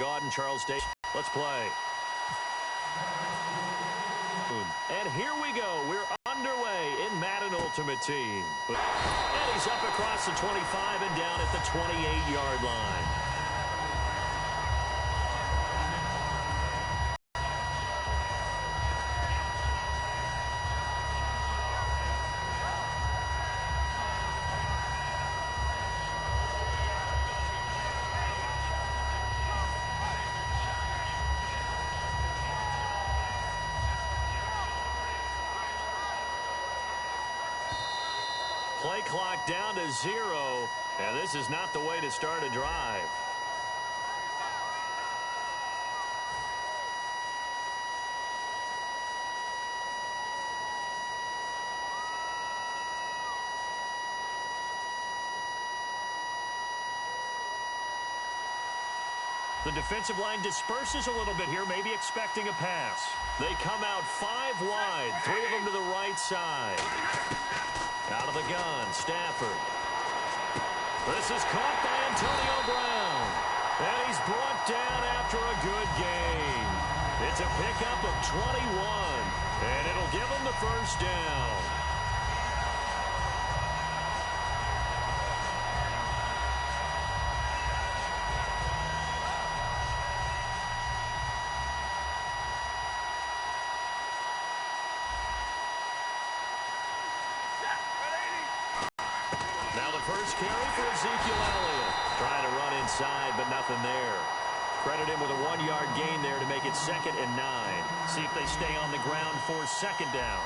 Gauden Charles State. Let's play. And here we go. We're underway in Madden Ultimate Team. And he's up across the 25 and down at the 28-yard line. Play clock down to 0, and this is not the way to start a drive. The defensive line disperses a little bit here, maybe expecting a pass. They come out 5 wide, 3 of them to the right side. Out of the gun, Stafford. This is caught by Antonio Brown. And he's brought down after a good game. It's a pickup of 21. And it'll give him the first down. First carry for Ezekiel Elliott. Trying to run inside, but nothing there. Credit him with a 1-yard gain there to make it 2nd and 9. See if they stay on the ground for 2nd down.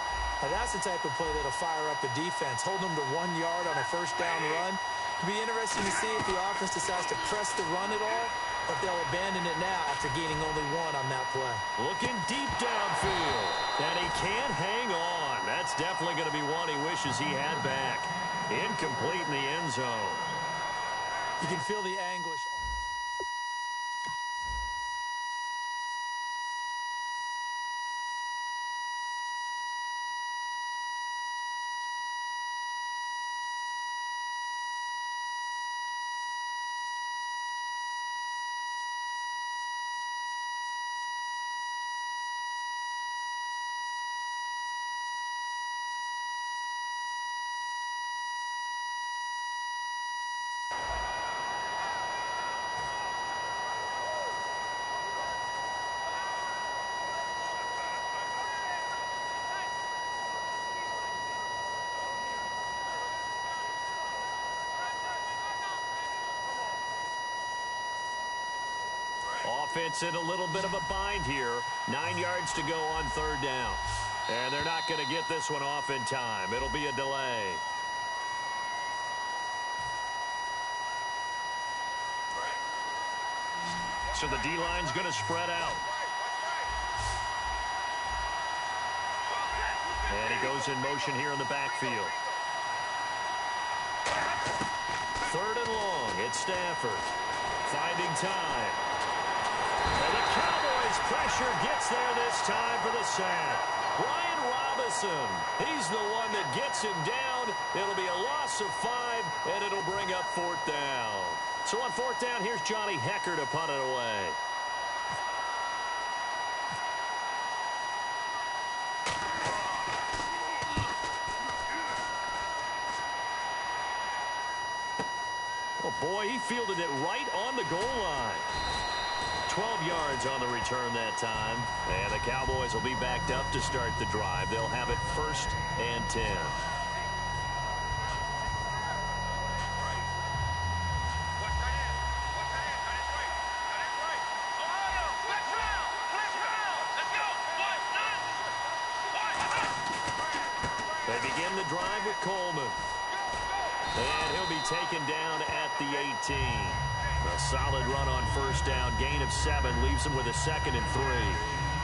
Now that's the type of play that'll fire up the defense. Hold them to 1 yard on a first down run. It'll be interesting to see if the offense decides to press the run at all, but they'll abandon it now after gaining only 1 on that play. Looking deep downfield, and he can't hang on. That's definitely going to be one he wishes he had back. Incomplete in the end zone. You can feel the anguish. Offense in a little bit of a bind here. 9 yards to go on 3rd down. And they're not going to get this one off in time. It'll be a delay. So the D-line's going to spread out. And he goes in motion here in the backfield. 3rd and long. It's Stafford. Finding time. And the Cowboys' pressure gets there this time for the sack. Brian Robinson, he's the one that gets him down. It'll be a loss of 5, and it'll bring up 4th down. So on 4th down, here's Johnny Hecker to punt it away. Oh, boy, he fielded it right on the goal line. 12 yards on the return that time. And the Cowboys will be backed up to start the drive. They'll have it 1st and 10. They begin the drive with Coleman. And he'll be taken down at the 18. A solid run on 1st down. Gain of 7 leaves him with a 2nd and 3.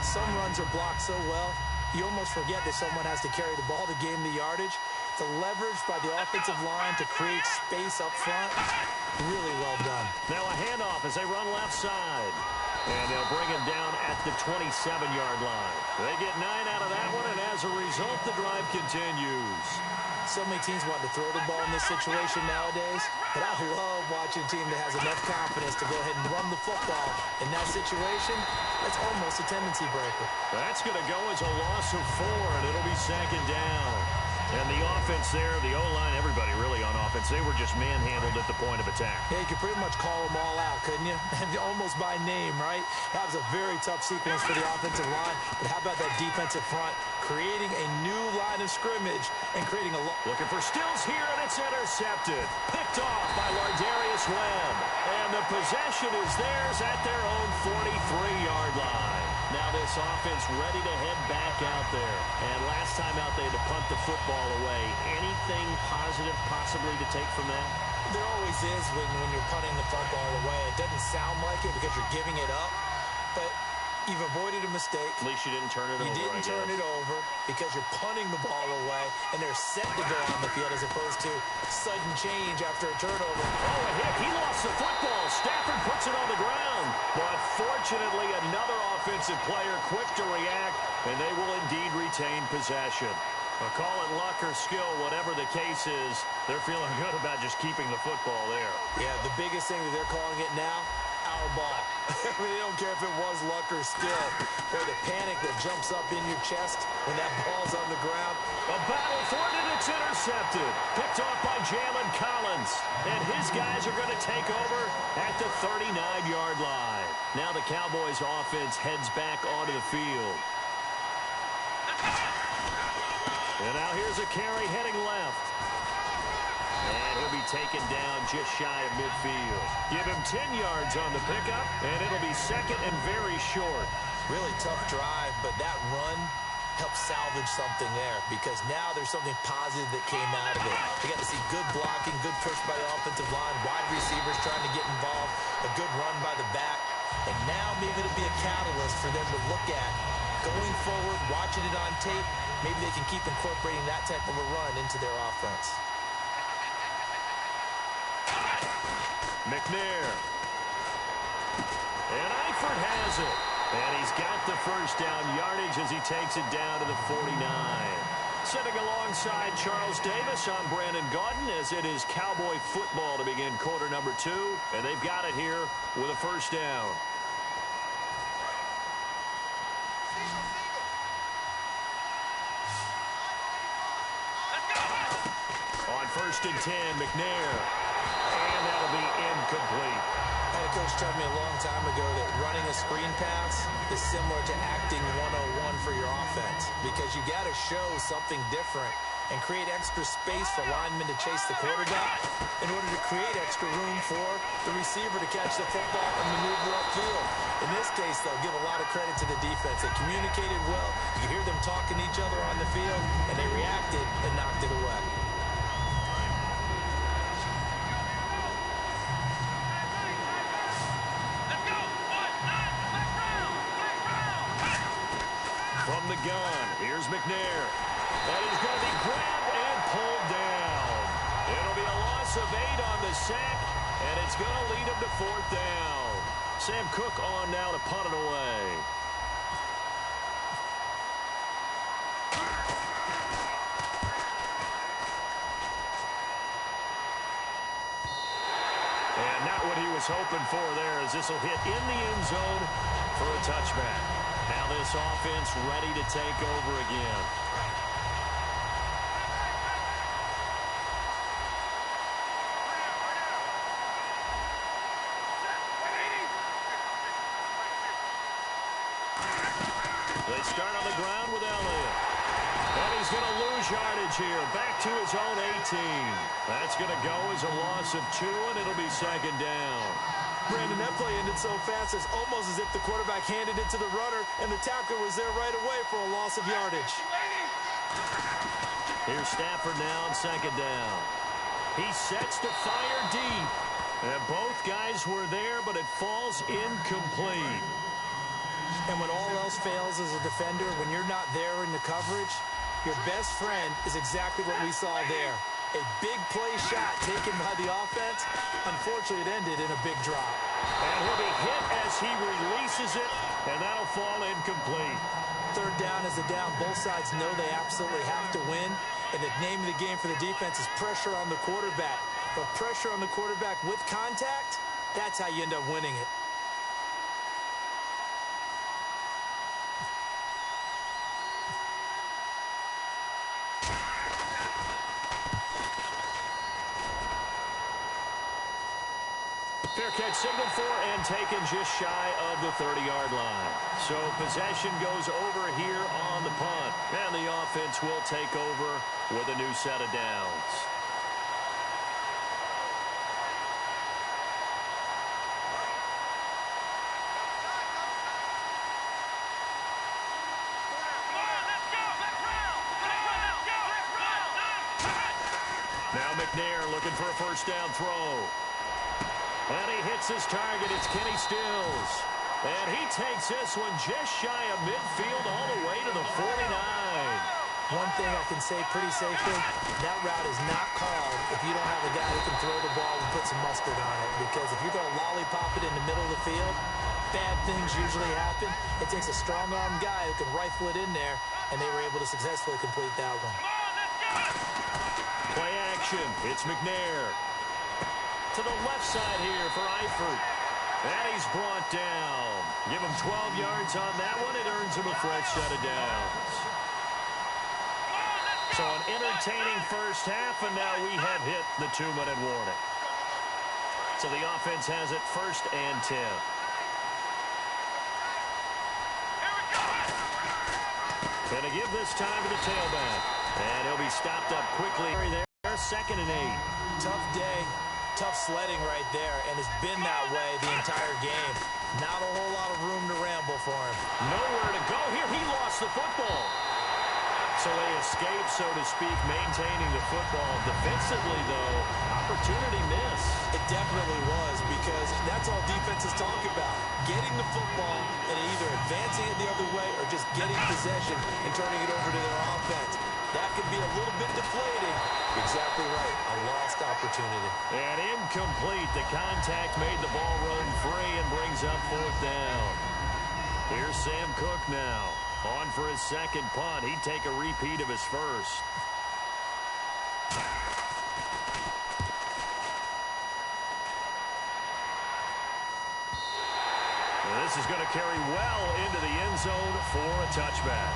Some runs are blocked so well, you almost forget that someone has to carry the ball to gain the yardage. The leverage by the offensive line to create space up front, really well done. Now a handoff as they run left side. And they'll bring him down at the 27-yard line. They get 9 out of that one, and as a result, the drive continues. So many teams want to throw the ball in this situation nowadays, but I love watching a team that has enough confidence to go ahead and run the football. In that situation, that's almost a tendency breaker. That's going to go as a loss of 4, and it'll be second down. And the offense there, the O-line, everybody really on offense, they were just manhandled at the point of attack. Yeah, you could pretty much call them all out, couldn't you? And almost by name, right? That was a very tough sequence for the offensive line. But how about that defensive front creating a new line of scrimmage and creating a... Looking for Stills here, and it's intercepted. Picked off by Lardarius Webb. And the possession is theirs at their own 43-yard line. Now this offense ready to head back out there. And last time out, they had to punt the football away. Anything positive possibly to take from that? There always is when you're punting the football away. It doesn't sound like it because you're giving it up, but you've avoided a mistake. At least you didn't turn it over. You didn't turn it over because you're punting the ball away, and they're set to go on the field as opposed to sudden change after a turnover. Oh, a hit. He lost the football. Stafford puts it on the ground. But fortunately, another offensive player quick to react, and they will indeed retain possession. Call it luck or skill, whatever the case is, they're feeling good about just keeping the football there. Yeah, the biggest thing that they're calling it now, our ball. I mean, they don't care if it was luck or skill. Boy, the panic that jumps up in your chest when that ball's on the ground. A battle for it, and it's intercepted. Picked off by Jalen Collins. And his guys are going to take over at the 39-yard line. Now the Cowboys offense heads back onto the field. And now here's a carry heading left. And he'll be taken down just shy of midfield. Give him 10 yards on the pickup, and it'll be second and very short. Really tough drive, but that run helped salvage something there because now there's something positive that came out of it. You got to see good blocking, good push by the offensive line, wide receivers trying to get involved, a good run by the back, and now maybe it'll be a catalyst for them to look at going forward, watching it on tape. Maybe they can keep incorporating that type of a run into their offense. McNair. And Eifert has it. And he's got the first down yardage as he takes it down to the 49. Sitting alongside Charles Davis, I'm Brandon Gaudin as it is Cowboy football to begin quarter number 2. And they've got it here with a first down. On first and 10, McNair. And that'll be incomplete. I had a coach tell me a long time ago that running a screen pass is similar to acting 101 for your offense because you got to show something different and create extra space for linemen to chase the quarterback in order to create extra room for the receiver to catch the football and maneuver upfield. In this case, they'll give a lot of credit to the defense. They communicated well. You hear them talking to each other on the field, and they reacted and knocked it away. From the gun, here's McNair. And he's going to be grabbed and pulled down. It'll be a loss of 8 on the sack, and it's going to lead him to fourth down. Sam Cook on now to punt it away. And not what he was hoping for there as this will hit in the end zone for a touchback. Now this offense ready to take over again. They start on the ground with Elliott. And he's going to lose yardage here. Back to his own 18. That's going to go as a loss of 2, and it'll be second down. Brandon, that play ended so fast, it's almost as if the quarterback handed it to the runner, and the tackler was there right away for a loss of yardage. Here's Stafford now on second down. He sets to fire deep. And both guys were there, but it falls incomplete. And when all else fails as a defender, when you're not there in the coverage, your best friend is exactly what we saw there. A big play shot taken by the offense. Unfortunately, it ended in a big drop. And he'll be hit as he releases chases it, and that'll fall incomplete. Third down is a down. Both sides know they absolutely have to win, and the name of the game for the defense is pressure on the quarterback. But pressure on the quarterback with contact, that's how you end up winning it. Fair catch signaled for and taken just shy of the 30-yard line. So possession goes over here on the punt. And the offense will take over with a new set of downs. Now McNair looking for a first down throw. And he hits his target. It's Kenny Stills. And he takes this one just shy of midfield all the way to the 49. One thing I can say pretty safely, that route is not called if you don't have a guy who can throw the ball and put some mustard on it. Because if you're going to lollipop it in the middle of the field, bad things usually happen. It takes a strong-armed guy who can rifle it in there, and they were able to successfully complete that one. Play action. It's McNair. To the left side here for Eifert. And he's brought down. Give him 12 yards on that one. It earns him a fresh set of downs. So an entertaining first half, and now we have hit the 2-minute warning. So the offense has it 1st and 10. Gonna give this time to the tailback. And he'll be stopped up quickly there. 2nd and 8. Tough day. Tough sledding right there, and it's been that way the entire game. Not a whole lot of room to ramble for him. Nowhere to go here. He lost the football. So they escape, so to speak, maintaining the football. Defensively, though, opportunity miss. It definitely was, because that's all defenses talk about. Getting the football and either advancing it the other way or just getting possession and turning it over to their offense. That could be a little bit deflating. Exactly right. A lost opportunity. And incomplete. The contact made the ball roam free and brings up 4th down. Here's Sam Cook now. On for his second punt. He'd take a repeat of his first. And this is going to carry well into the end zone for a touchback.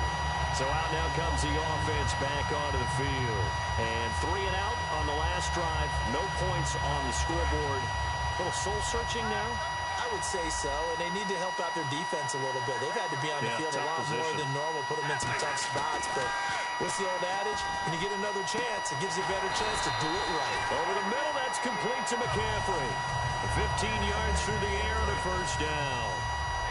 So out now comes the offense back onto the field. And 3 and out on the last drive. No points on the scoreboard. A little soul-searching now? I would say so, and they need to help out their defense a little bit. They've had to be on the field a lot more than normal, put them in some tough spots. But what's the old adage? When you get another chance, it gives you a better chance to do it right. Over the middle, that's complete to McCaffrey. 15 yards through the air and a first down.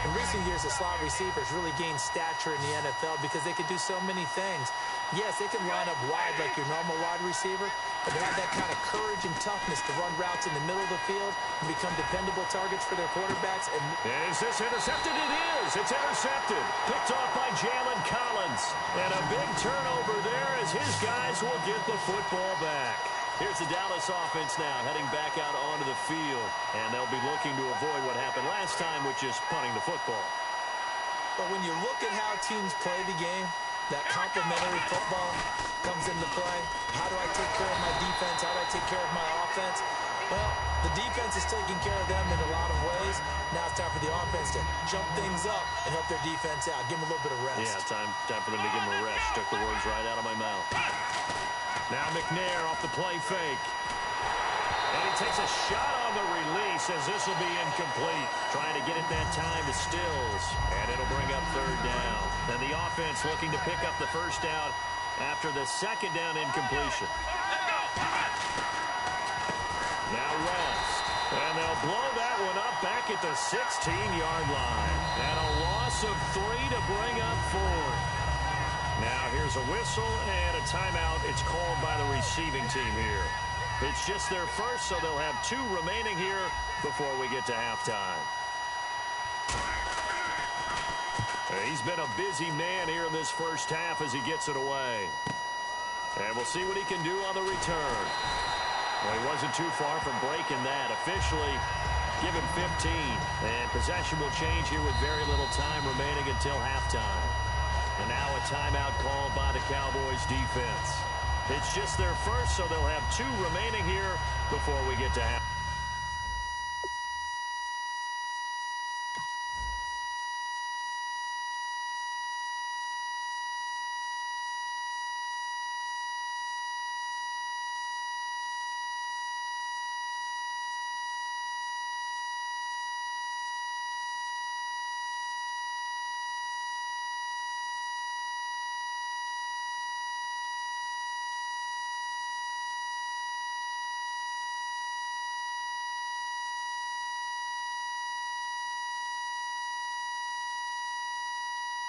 In recent years, the slot receivers really gained stature in the NFL because they can do so many things. Yes, they can line up wide like your normal wide receiver, but they have that kind of courage and toughness to run routes in the middle of the field and become dependable targets for their quarterbacks. And is this intercepted? It is. It's intercepted. Picked off by Jalen Collins. And a big turnover there as his guys will get the football back. Here's the Dallas offense now heading back out onto the field. And they'll be looking to avoid what happened last time, which is punting the football. But when you look at how teams play the game, that complementary football comes into play. How do I take care of my defense? How do I take care of my offense? Well, the defense is taking care of them in a lot of ways. Now it's time for the offense to jump things up and help their defense out. Give them a little bit of rest. Yeah, time for them to give them a rest. Took the words right out of my mouth. Now McNair off the play fake. And he takes a shot on the release as this will be incomplete. Trying to get it that time to Stills. And it'll bring up 3rd down. And the offense looking to pick up the first down after the 2nd down incompletion. Now West. And they'll blow that one up back at the 16-yard line. And a loss of 3 to bring up 4th. Now here's a whistle and a timeout. It's called by the receiving team here. It's just their first, so they'll have 2 remaining here before we get to halftime. He's been a busy man here in this first half as he gets it away. And we'll see what he can do on the return. Well, he wasn't too far from breaking that. Officially, Give him 15. And possession will change here with very little time remaining until halftime. And now a timeout called by the Cowboys defense. It's just their first, so they'll have 2 remaining here before we get to half.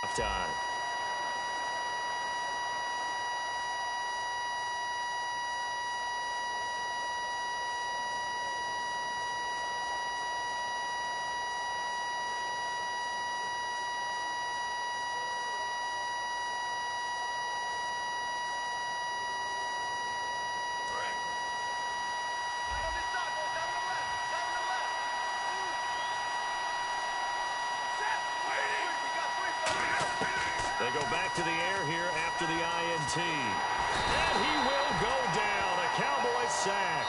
Halftime. They go back to the air here after the INT. And he will go down. A Cowboy sack.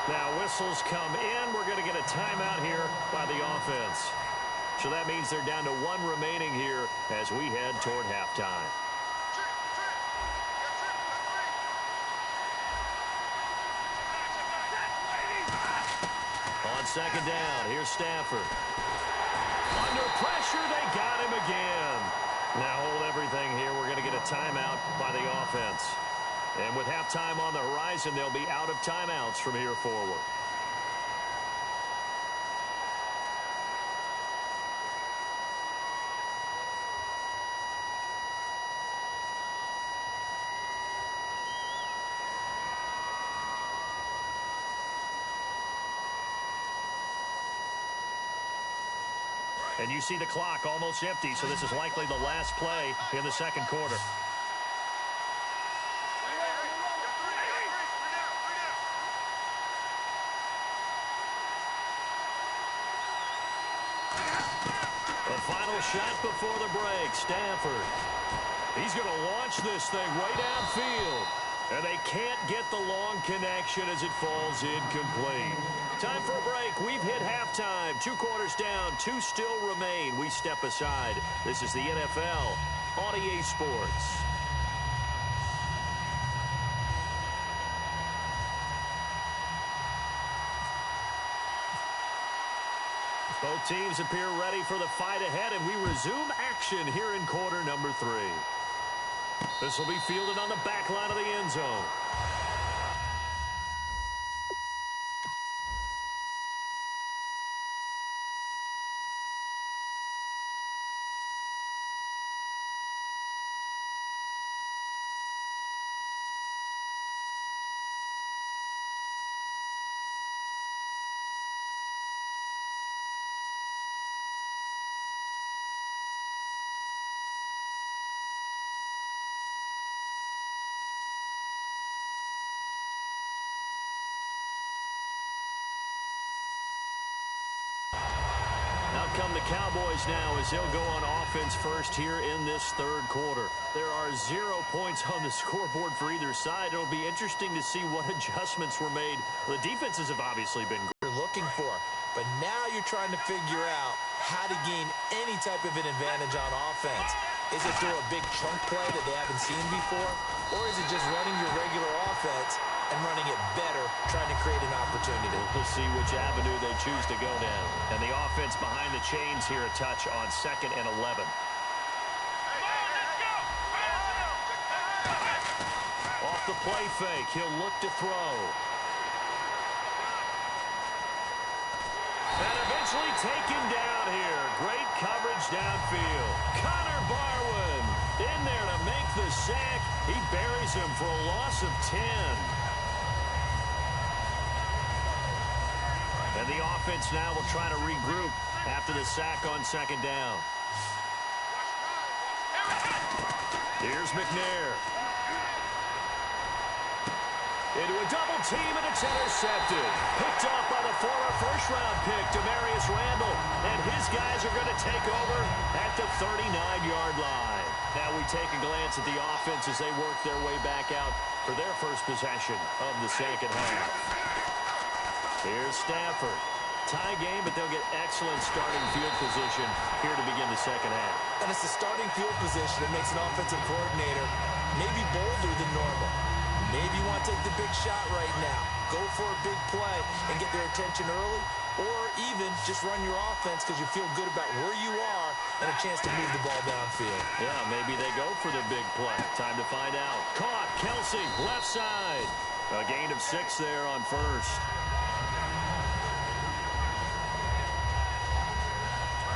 Now whistles come in. We're going to get a timeout here by the offense. So that means they're down to 1 remaining here as we head toward halftime. On second down, here's Stafford. Under pressure, they got him again. Now hold everything here. We're going to get a timeout by the offense. And with halftime on the horizon, they'll be out of timeouts from here forward. And you see the clock almost empty, so this is likely the last play in the second quarter. The final shot before the break, Stafford. He's going to launch this thing way downfield. And they can't get the long connection as it falls incomplete. Time for a break. We've hit halftime. 2 quarters down. 2 still remain. We step aside. This is the NFL on EA Sports. Both teams appear ready for the fight ahead, and we resume action here in quarter number 3. This will be fielded on the back line of the end zone. Come the Cowboys now as they'll go on offense first here in this third quarter. There are 0 points on the scoreboard for either side. It'll be interesting to see what adjustments were made. The defenses have obviously been you're looking for, but now you're trying to figure out how to gain any type of an advantage on offense. Is it through a big chunk play that they haven't seen before, or is it just running your regular offense and running it better, trying to create an opportunity? We'll see which avenue they choose to go down. And the offense behind the chains here a touch on 2nd and 11. Off the play fake, he'll look to throw. And eventually taken down here. Great coverage downfield. Connor Barwin in there to make the sack. He buries him for a loss of 10. And the offense now will try to regroup after the sack on 2nd down. Here's McNair. Into a double team, and it's intercepted. Picked off by the former first-round pick, Demarius Randall. And his guys are going to take over at the 39-yard line. Now we take a glance at the offense as they work their way back out for their first possession of the second half. Here's Stafford. Tie game, but they'll get excellent starting field position here to begin the second half. And it's the starting field position that makes an offensive coordinator maybe bolder than normal. Maybe you want to take the big shot right now. Go for a big play and get their attention early, or even just run your offense because you feel good about where you are and a chance to move the ball downfield. Yeah, maybe they go for the big play. Time to find out. Caught. Kelsey, left side. A gain of 6 there on first.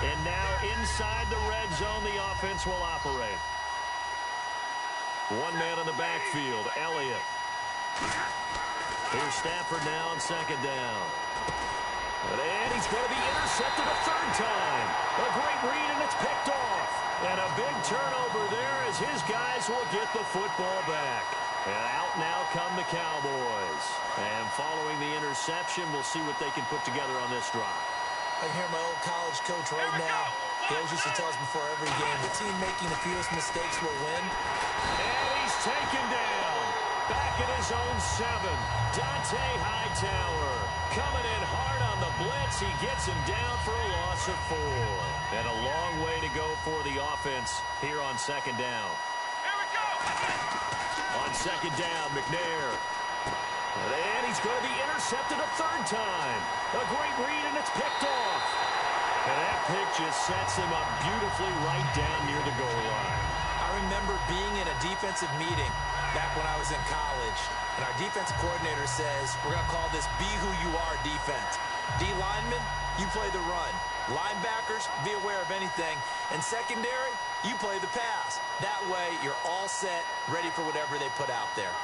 And now inside the red zone, the offense will operate. One man in the backfield, Elliott. Here's Stafford now on second down. And he's going to be intercepted a third time. A great read, and it's picked off. And a big turnover there as his guys will get the football back. And out now come the Cowboys. And following the interception, we'll see what they can put together on this drive. I can hear my old college coach right now. He always used to tell us before every game, the team making the fewest mistakes will win. And he's taken down. Back at his own 7. Dante Hightower coming in hard on the blitz. He gets him down for a loss of 4. And a long way to go for the offense here on second down. Here we go. On second down, McNair. And he's going to be intercepted a third time. A great read, and it's picked off. And that pick just sets him up beautifully right down near the goal line. I remember being in a defensive meeting back when I was in college, and our defensive coordinator says, we're going to call this be who you are defense. D linemen, you play the run. Linebackers, be aware of anything. And secondary, you play the pass. That way, you're all set, ready for whatever they put out there.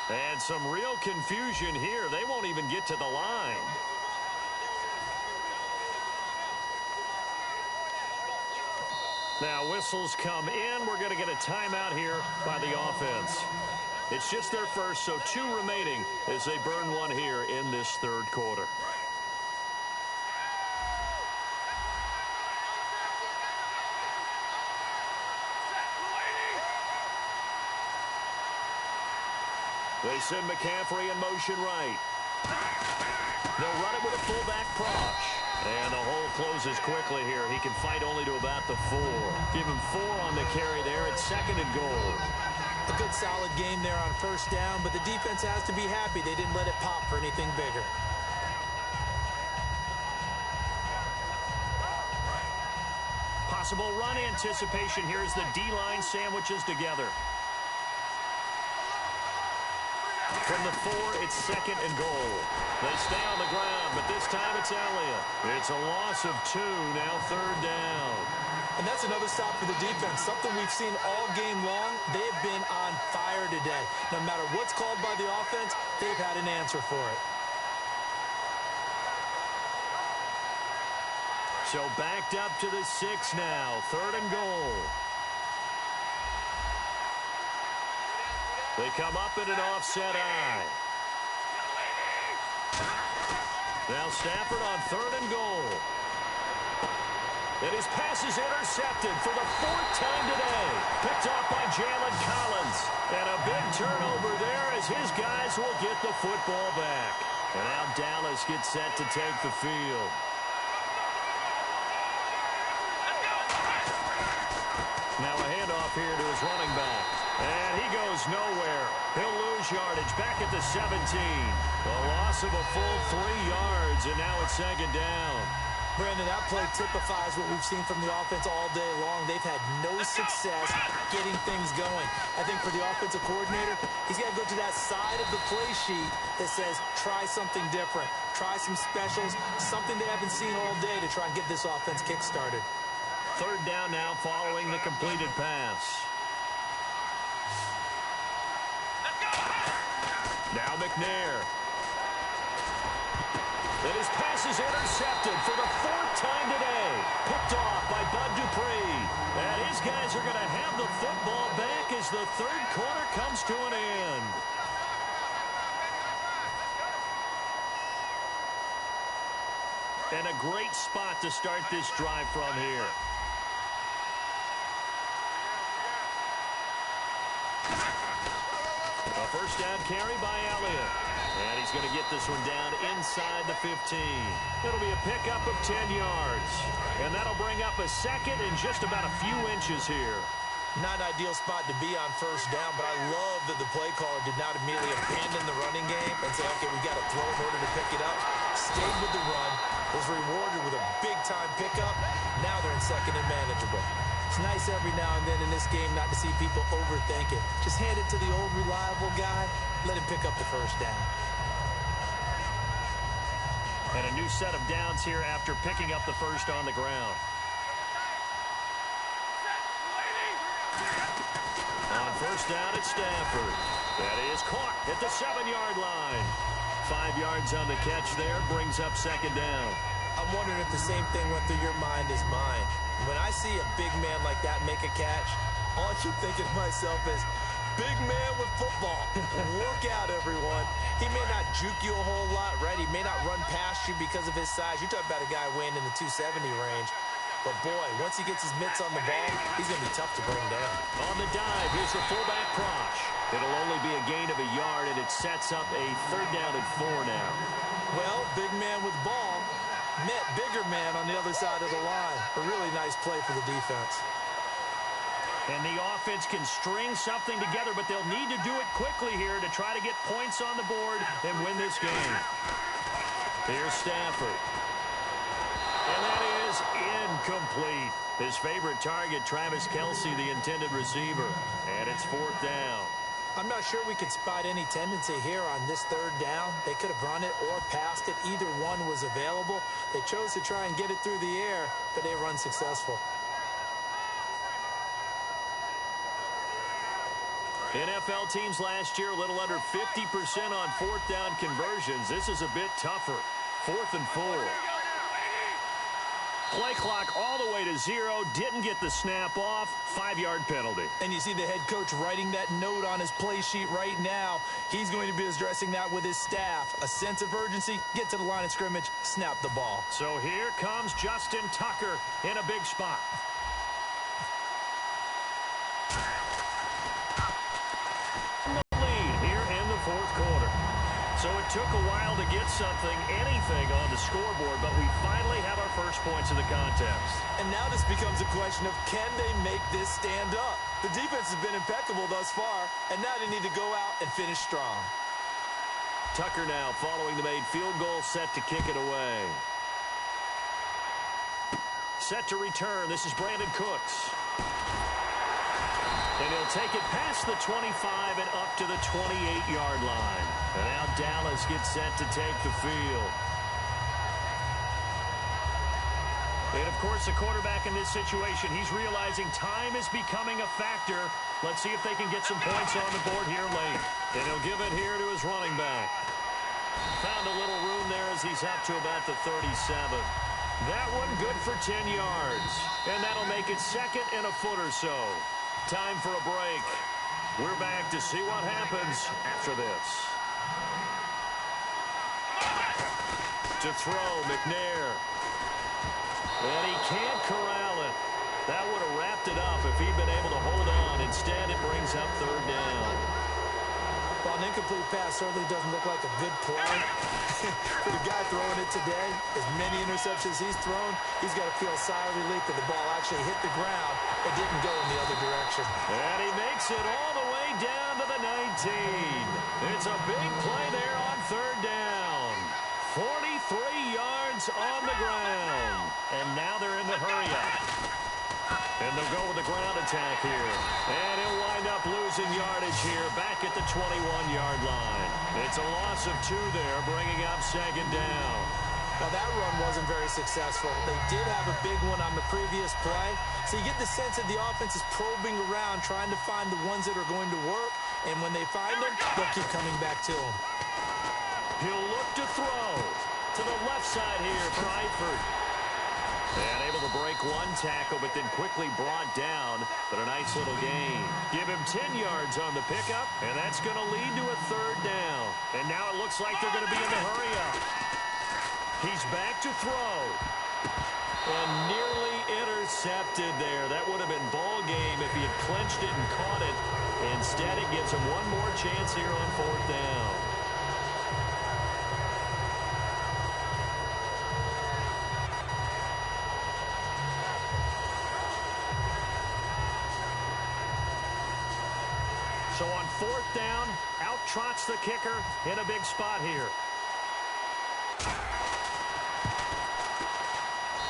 And some real confusion here. They won't even get to the line. Now whistles come in. We're going to get a timeout here by the offense. It's just their first, so 2 remaining as they burn one here in this third quarter. They send McCaffrey in motion right. They'll run it with a fullback Proch. And the hole closes quickly here. He can fight only to about the 4. Give him 4 on the carry there. It's second and goal. A good solid game there on first down, but the defense has to be happy they didn't let it pop for anything bigger. Possible run anticipation here as the D-line sandwiches together. From the 4, it's second and goal. They stay on the ground, but this time it's Elliott. It's a loss of 2, now third down. And that's another stop for the defense. Something we've seen all game long. They have been on fire today. No matter what's called by the offense, they've had an answer for it. So backed up to the 6 now. Third and goal. They come up in an offset eye. Now Stafford on third and goal. And his pass is intercepted for the 4th time today. Picked off by Jalen Collins. And a big turnover there as his guys will get the football back. And now Dallas gets set to take the field. Now a handoff here to his running back. And he goes nowhere. He'll lose yardage back at the 17. A loss of a full 3 yards, and now it's second down. Brandon, that play typifies what we've seen from the offense all day long. They've had no success getting things going. I think for the offensive coordinator, he's got to go to that side of the play sheet that says, try something different. Try some specials, something they haven't seen all day to try and get this offense kick-started. Third down now following the completed pass. Now McNair. And his pass is intercepted for the 4th time today. Picked off by Bud Dupree. And his guys are going to have the football back as the 3rd quarter comes to an end. And a great spot to start this drive from here. A first down carry by Elliott. And he's going to get this one down inside the 15. It'll be a pickup of 10 yards. And that'll bring up a 2nd and just about a few inches here. Not an ideal spot to be on first down, but I love that the play caller did not immediately abandon the running game and say, okay, we've got to throw in order to pick it up. Stayed with the run, was rewarded with a big-time pickup. Now they're in 2nd and manageable. It's nice every now and then in this game not to see people overthink it. Just hand it to the old reliable guy, let him pick up the first down. And a new set of downs here after picking up the first on the ground. On first down, it's Stafford. That is caught at the 7-yard line. 5 yards on the catch there, brings up 2nd down. I'm wondering if the same thing went through your mind as mine. When I see a big man like that make a catch, all I keep thinking to myself is, big man with football. Look out, everyone. He may not juke you a whole lot, right? He may not run past you because of his size. You're talking about a guy weighing in the 270 range. But, boy, once he gets his mitts on the ball, he's going to be tough to bring down. On the dive, here's the fullback Prosh. It'll only be a gain of a yard, and it sets up a 3rd down and 4 now. Well, big man with ball met bigger man on the other side of the line. A really nice play for the defense. And the offense can string something together, but they'll need to do it quickly here to try to get points on the board and win this game. Here's Stafford. And that is incomplete. His favorite target, Travis Kelce, the intended receiver. And it's 4th down. I'm not sure we could spot any tendency here on this 3rd down. They could have run it or passed it. Either one was available. They chose to try and get it through the air, but they were unsuccessful. NFL teams last year, a little under 50% on 4th down conversions. This is a bit tougher. 4th and 4. Play clock all the way to 0. Didn't get the snap off. 5-yard penalty. And you see the head coach writing that note on his play sheet right now. He's going to be addressing that with his staff. A sense of urgency, get to the line of scrimmage, snap the ball. So here comes Justin Tucker in a big spot. The lead here in the 4th quarter. So it took a while to get anything on the scoreboard, but we finally have our first points of the contest. And now this becomes a question of, can they make this stand up? The defense has been impeccable thus far, and now they need to go out and finish strong. Tucker now following the made field goal, set to kick it away. Set to return. This is Brandon Cooks. And he'll take it past the 25 and up to the 28-yard line. And now Dallas gets set to take the field. And, of course, the quarterback in this situation, he's realizing time is becoming a factor. Let's see if they can get some points on the board here late. And he'll give it here to his running back. Found a little room there as he's up to about the 37. That one good for 10 yards. And that'll make it 2nd and a foot or so. Time for a break. We're back to see what happens after this. To throw, McNair. And he can't corral it. That would have wrapped it up if he'd been able to hold on. Instead, it brings up 3rd down. Well, an incomplete pass certainly doesn't look like a good play. For the guy throwing it today, as many interceptions he's thrown, he's got to feel a sigh of relief that the ball actually hit the ground and didn't go in the other direction. And he makes it all the way down to the 19. It's a big play there on 3rd down. 43 yards on the ground. And now they're in the hurry-up. And they'll go with the ground attack here. And he'll wind up losing yardage here back at the 21-yard line. It's a loss of 2 there, bringing up 2nd down. Now, that run wasn't very successful. They did have a big one on the previous play. So you get the sense that the offense is probing around, trying to find the ones that are going to work. And when they find him, they'll keep coming back to him. He'll look to throw to the left side here for Eifert. And able to break one tackle, but then quickly brought down. But a nice little gain. Give him 10 yards on the pickup, and that's going to lead to a third down. And now it looks like they're going to be in the hurry-up. He's back to throw. And nearly intercepted there. That would have been ball game if he had clinched it and caught it. Instead, it gives him one more chance here on fourth down. So on fourth down, out trots the kicker in a big spot here.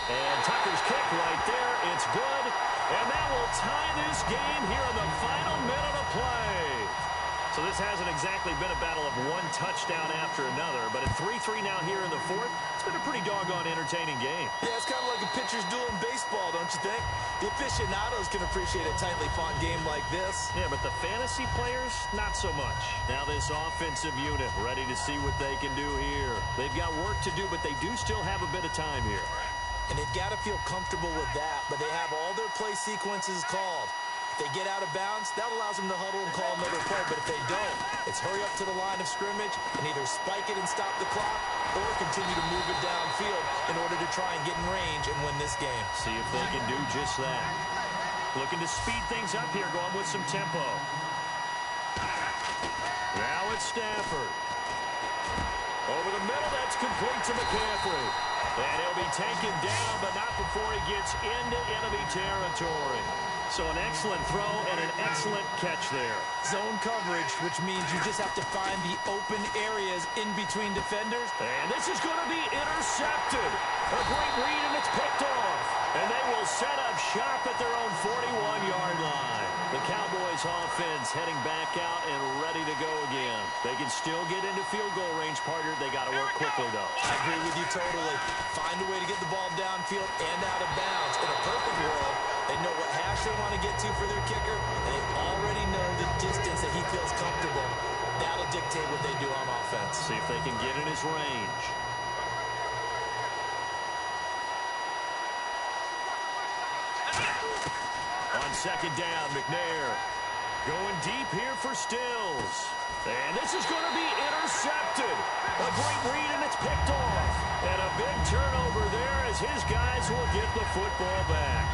And Tucker's kick right there. It's good. And that will tie this game here in the final minute of play. So this hasn't exactly been a battle of one touchdown after another. But at 3-3 now here in the fourth, it's been a pretty doggone entertaining game. Yeah, it's kind of like a pitcher's duel in baseball, don't you think? The aficionados can appreciate a tightly fought game like this. Yeah, but the fantasy players, not so much. Now this offensive unit ready to see what they can do here. They've got work to do, but they do still have a bit of time here. And they've got to feel comfortable with that, but they have all their play sequences called. If they get out of bounds, that allows them to huddle and call another play, but if they don't, it's hurry up to the line of scrimmage and either spike it and stop the clock or continue to move it downfield in order to try and get in range and win this game. See if they can do just that. Looking to speed things up here, going with some tempo. Now it's Stafford. Over the middle, that's complete to McCaffrey. And he'll be taken down, but not before he gets into enemy territory. So an excellent throw and an excellent catch there. Zone coverage, which means you just have to find the open areas in between defenders. And this is going to be intercepted. A great read, and it's picked off. And they will set up shop at their own 41-yard line. The Cowboys offense heading back out and ready to go again. They can still get into field goal range, partner. They got to work quickly, though. I agree with you totally. Find a way to get the ball downfield and out of bounds. In a perfect world, they know what hash they want to get to for their kicker, and they already know the distance that he feels comfortable. That'll dictate what they do on offense. See if they can get in his range. On second down, McNair going deep here for Stills. And this is going to be intercepted. A great read, and it's picked off. And a big turnover there as his guys will get the football back.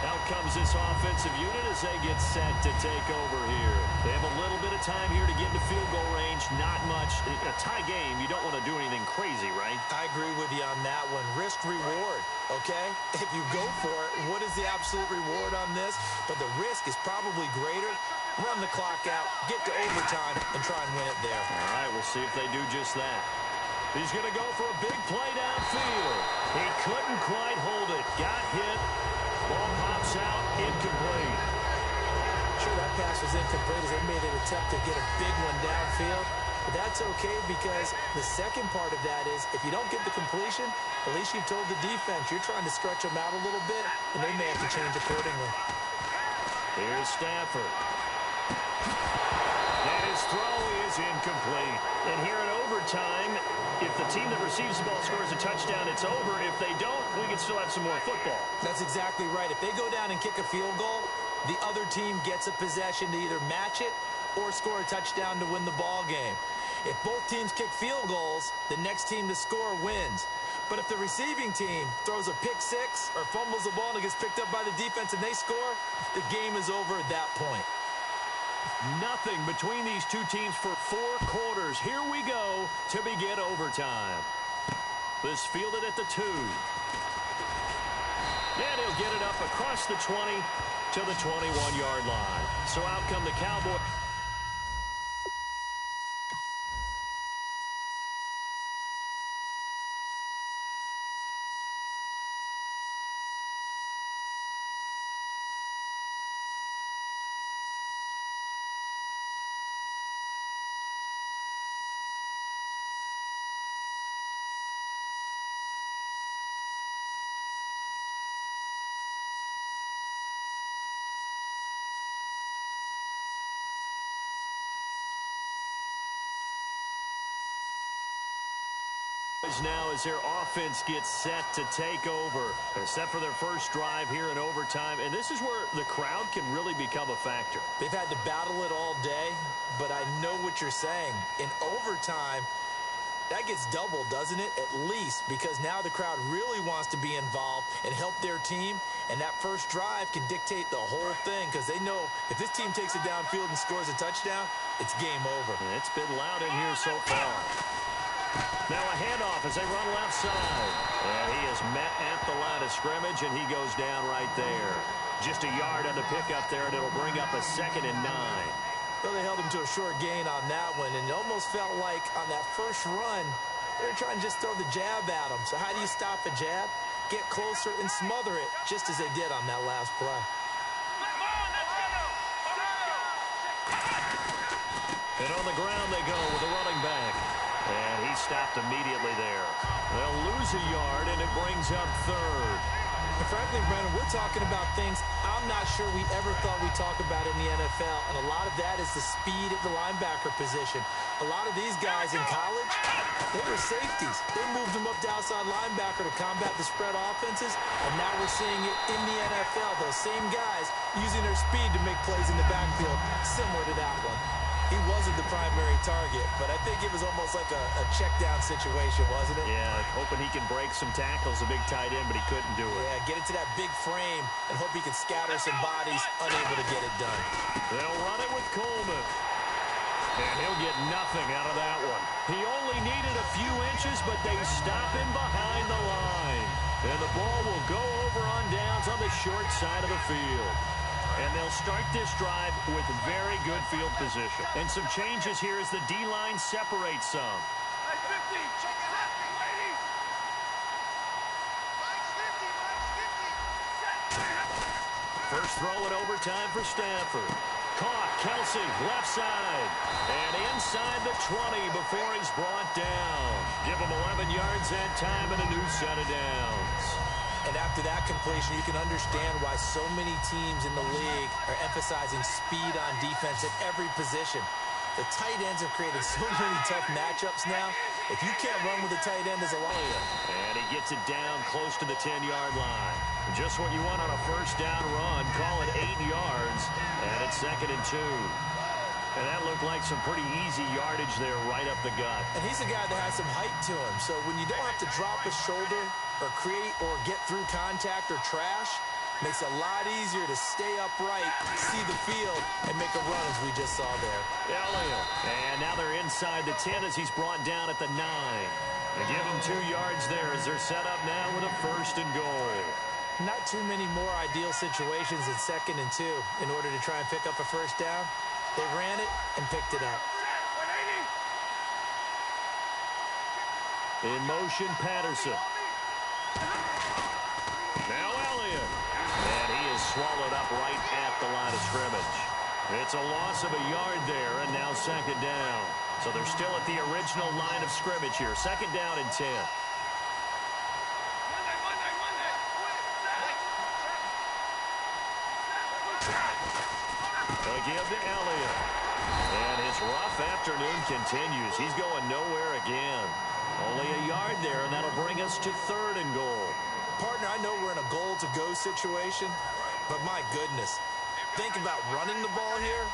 Out comes this offensive unit as they get set to take over here. They have a little bit of time here to get into field goal range. Not much. In a tie game, you don't want to do anything crazy, right? I agree with you on that one. Risk-reward, okay? If you go for it, what is the absolute reward on this? But the risk is probably greater. Run the clock out, get to overtime, and try and win it there. All right, we'll see if they do just that. He's going to go for a big play downfield. He couldn't quite hold it. Got hit. Ball pops out, incomplete. Sure, that pass was incomplete as they made an attempt to get a big one downfield. But that's okay because the second part of that is if you don't get the completion, at least you've told the defense you're trying to stretch them out a little bit, and they may have to change accordingly. Here's Stafford. And his throw is incomplete. And here in overtime, if the team that receives the ball scores a touchdown, it's over. If they don't, we can still have some more football. That's exactly right. If they go down and kick a field goal, the other team gets a possession to either match it or score a touchdown to win the ball game. If both teams kick field goals, the next team to score wins. But if the receiving team throws a pick six or fumbles the ball and it gets picked up by the defense and they score, the game is over at that point. Nothing between these two teams for 4 quarters. Here we go to begin overtime. This fielded at the 2. And he'll get it up across the 20 to the 21-yard line. So out come the Cowboys. Now as their offense gets set to take over. They're set for their first drive here in overtime, and this is where the crowd can really become a factor. They've had to battle it all day, but I know what you're saying. In overtime, that gets doubled, doesn't it? At least, because now the crowd really wants to be involved and help their team, and that first drive can dictate the whole thing because they know if this team takes it downfield and scores a touchdown, it's game over. It's been loud in here so far. Now a handoff as they run left side. And he is met at the line of scrimmage, and he goes down right there. Just a yard on the pickup there, and it'll bring up a 2nd and 9. Well, they held him to a short gain on that one, and it almost felt like on that first run, they were trying to just throw the jab at him. So how do you stop a jab? Get closer and smother it, just as they did on that last play. And on the ground they go with a running back. And he stopped immediately there. They'll lose a yard, and it brings up 3rd. And frankly, Brennan, we're talking about things I'm not sure we ever thought we'd talk about in the NFL. And a lot of that is the speed at the linebacker position. A lot of these guys in college, they were safeties. They moved them up to outside linebacker to combat the spread offenses. And now we're seeing it in the NFL. Those same guys using their speed to make plays in the backfield, similar to that one. He wasn't the primary target, but I think it was almost like a check-down situation, wasn't it? Yeah, hoping he can break some tackles, a big tight end, but he couldn't do it. Yeah, get it to that big frame and hope he can scatter some bodies, unable to get it done. They'll run it with Coleman. And he'll get nothing out of that one. He only needed a few inches, but they stop him behind the line. And the ball will go over on downs on the short side of the field. And they'll start this drive with very good field position. And some changes here as the D-line separates some. First throw in overtime for Stafford. Caught, Kelsey, left side. And inside the 20 before he's brought down. Give him 11 yards that time and a new set of downs. And after that completion, you can understand why so many teams in the league are emphasizing speed on defense at every position. The tight ends have created so many tough matchups now. If you can't run with the tight end as a lineman. And he gets it down close to the 10-yard line. Just what you want on a first down run. Call it 8 yards. And it's 2nd and 2. And that looked like some pretty easy yardage there right up the gut. And he's a guy that has some height to him. So when you don't have to drop a shoulder or create or get through contact or trash, makes it a lot easier to stay upright, see the field, and make a run as we just saw there. Elliott. And now they're inside the 10 as he's brought down at the 9. They give him 2 yards there as they're set up now with a 1st and goal. Not too many more ideal situations in 2nd and 2 in order to try and pick up a first down. They ran it and picked it up. In motion, Patterson. Now Elliott. And he is swallowed up right at the line of scrimmage. It's a loss of a yard there, and now 2nd down. So they're still at the original line of scrimmage here. 2nd down and 10. They'll give to Elliott. And his rough afternoon continues. He's going nowhere again. Only a yard there, and that'll bring us to 3rd and goal. Partner, I know we're in a goal-to-go situation, but my goodness, think about running the ball here.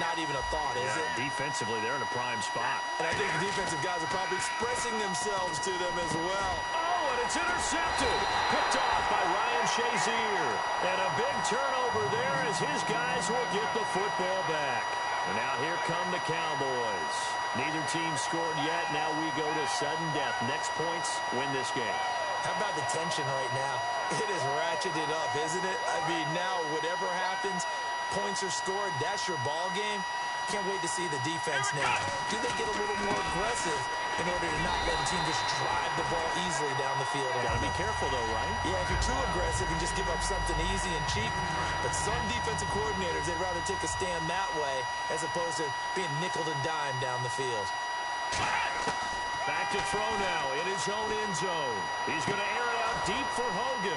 Not even a thought, is it? Defensively, they're in a prime spot. And I think the defensive guys are probably expressing themselves to them as well. Oh, and it's intercepted. Picked off by Ryan Shazier. And a big turnover there as his guys will get the football back. And now here come the Cowboys. Neither team scored yet. Now we go to sudden death. Next points win this game. How about the tension right now? It is ratcheted up, isn't it? I mean, now whatever happens, points are scored, that's your ball game. Can't wait to see the defense now. Do they get a little more aggressive in order to not let the team just drive the ball easily down the field? Gotta be careful, though, right? Yeah, if you're too aggressive, you just give up something easy and cheap. But some defensive coordinators, they'd rather take a stand that way as opposed to being nickel and dime down the field. Back to throw now in his own end zone. He's going to air it out deep for Hogan.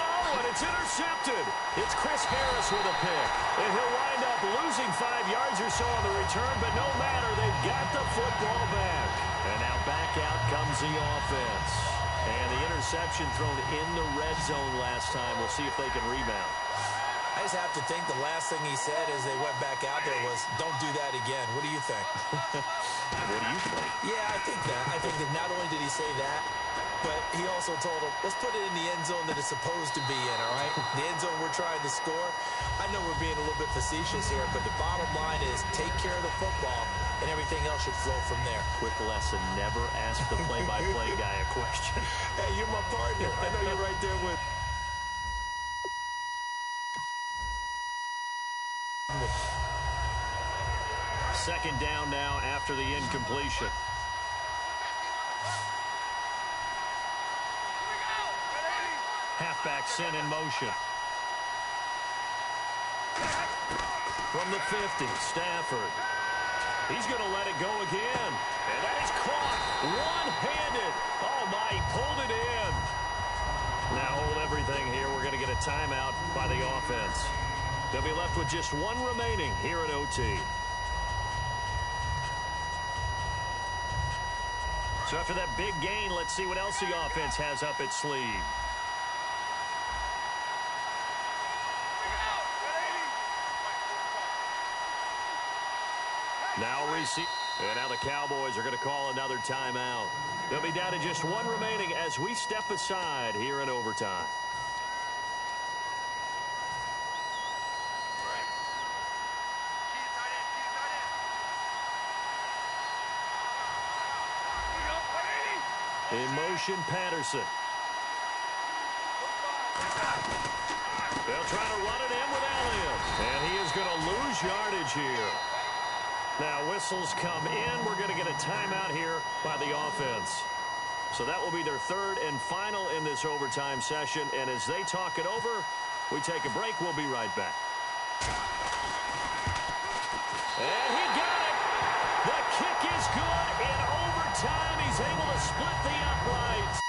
Oh, and it's intercepted. It's Chris Harris with a pick. And he'll wind up losing 5 yards or so on the return, but no matter, they've got the football back. And now back out comes the offense. And the interception thrown in the red zone last time. We'll see if they can rebound. I just have to think the last thing he said as they went back out there was, don't do that again. What do you think? What do you think? Yeah, I think that. I think that not only did he say that, but he also told him, let's put it in the end zone that it's supposed to be in, all right? The end zone we're trying to score. I know we're being a little bit facetious here, but the bottom line is take care of the football, and everything else should flow from there. Quick lesson, never ask the play-by-play guy a question. Hey, you're my partner. I know you're right there with me. Second down now after the incompletion. Halfback sent in motion. From the 50, Stafford. He's going to let it go again. And that is caught one-handed. Oh, my, he pulled it in. Now hold everything here. We're going to get a timeout by the offense. They'll be left with just one remaining here at OT. So after that big gain, let's see what else the offense has up its sleeve. Now receive. And now the Cowboys are going to call another timeout. They'll be down to just one remaining as we step aside here in overtime. In motion, Patterson. They'll try to run it in with Elliott. And he is going to lose yardage here. Now whistles come in. We're going to get a timeout here by the offense. So that will be their third and final in this overtime session. And as they talk it over, we take a break. We'll be right back. And he got it. The kick is good in overtime. He's able to split the uprights.